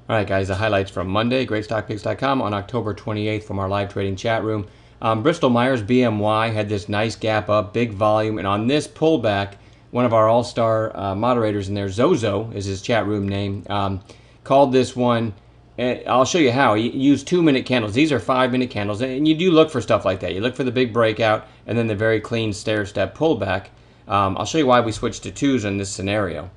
All right, guys, the highlights from Monday, greatstockpicks.com on October 28th from our live trading chat room. Bristol Myers BMY had this nice gap up, big volume, and on this pullback, one of our all-star moderators in there, Zozo is his chat room name, called this one. I'll show you how. He used 2-minute candles. These are 5-minute candles, and you do look for stuff like that. You look for the big breakout and then the very clean stair-step pullback. I'll show you why we switched to 2s in this scenario.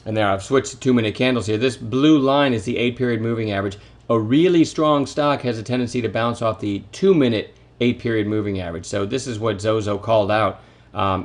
And there, I've switched to 2-minute candles here. This blue line is the 8-period moving average. A really strong stock has a tendency to bounce off the 2-minute 8-period moving average. So this is what Zozo called out.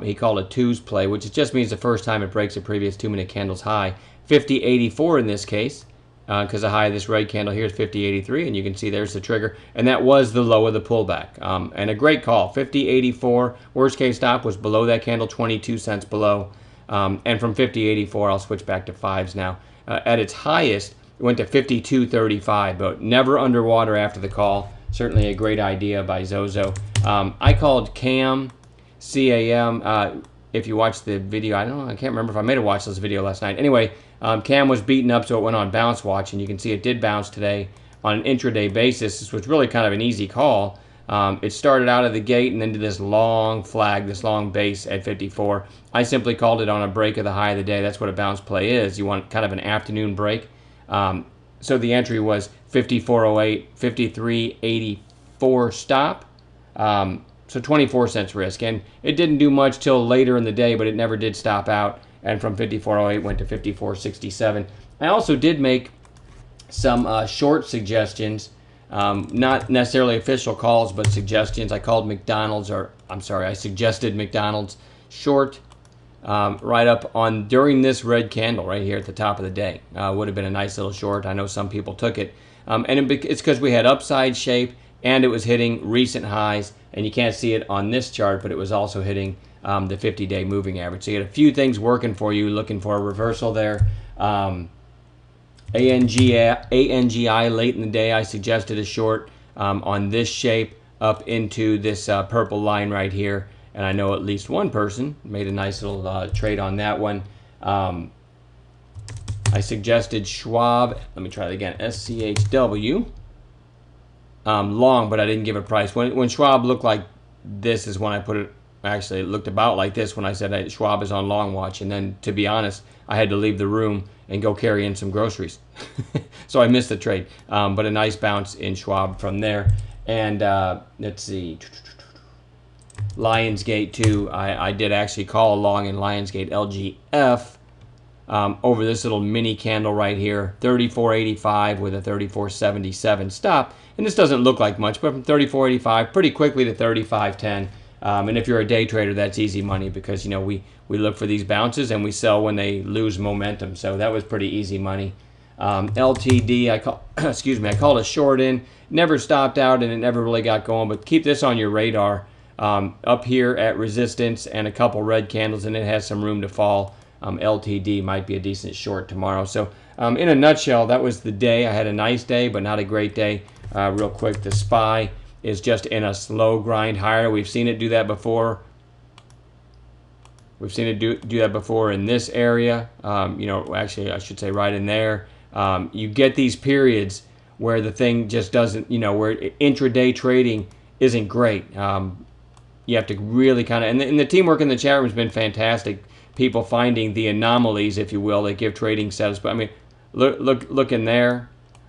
He called a 2s play, which just means the first time it breaks a previous 2-minute candle's high. 50.84 in this case, because the high of this red candle here is 50.83, and you can see there's the trigger. And that was the low of the pullback. And a great call. 50.84, worst case stop was below that candle, 22 cents below. And from 50.84, I'll switch back to 5s now. At its highest, it went to 52.35, but never underwater after the call. Certainly a great idea by Zozo. I called CAM, C-A-M. If you watched the video, I can't remember if I made a watch this video last night. Anyway, CAM was beaten up, so it went on bounce watch, and you can see it did bounce today on an intraday basis. This was really kind of an easy call. It started out of the gate and then to this long flag, this long base at 54. I simply called it on a break of the high of the day. That's what a bounce play is. You want kind of an afternoon break. So the entry was 54.08, 53.84 stop. So 24 cents risk. And it didn't do much till later in the day, but it never did stop out. And from 54.08 went to 54.67. I also did make some short suggestions. Not necessarily official calls, but suggestions. I called McDonald's, I suggested McDonald's short right up on during this red candle right here at the top of the day. Would have been a nice little short. I know some people took it. And it's because we had upside shape and it was hitting recent highs. And you can't see it on this chart, but it was also hitting the 50-day moving average. So you had a few things working for you, looking for a reversal there. ANGI late in the day, I suggested a short on this shape up into this purple line right here. And I know at least one person made a nice little trade on that one. I suggested Schwab. Let me try that again. SCHW. Long, but I didn't give a price. When Schwab looked like this is when I put it. Actually, it looked about like this when I said Schwab is on long watch. And then, to be honest, I had to leave the room and go carry in some groceries. So I missed the trade. But a nice bounce in Schwab from there. And let's see. Lionsgate, too. I did actually call along in Lionsgate LGF over this little mini candle right here. 34.85 with a 34.77 stop. And this doesn't look like much, but from 34.85 pretty quickly to 35.10. And if you're a day trader, that's easy money because, you know, we look for these bounces and we sell when they lose momentum. So that was pretty easy money. LTD, I called a short in. Never stopped out and it never really got going. But keep this on your radar. Up here at resistance and a couple red candles, and it has some room to fall. LTD might be a decent short tomorrow. So in a nutshell, that was the day. I had a nice day, but not a great day. Real quick, the SPY is just in a slow grind higher. We've seen it do that before. We've seen it do that before in this area. You know, actually, I should say right in there. You get these periods where the thing just doesn't, you know, where intraday trading isn't great. You have to really kind of, and the teamwork in the chat room has been fantastic. People finding the anomalies, if you will, that give trading setups. But I mean, look in there.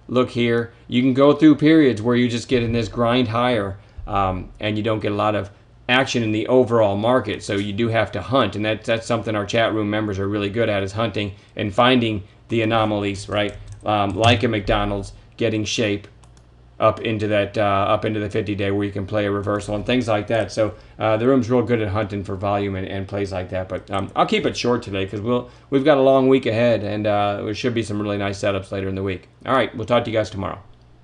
Look here. You can go through periods where you just get in this grind higher and you don't get a lot of action in the overall market. So you do have to hunt, and that's something our chat room members are really good at, is hunting and finding the anomalies, right? Like a McDonald's, getting shape up into that up into the 50-day where you can play a reversal and things like that. So the room's real good at hunting for volume and plays like that. But I'll keep it short today because we've got a long week ahead, and there should be some really nice setups later in the week. All right, we'll talk to you guys tomorrow.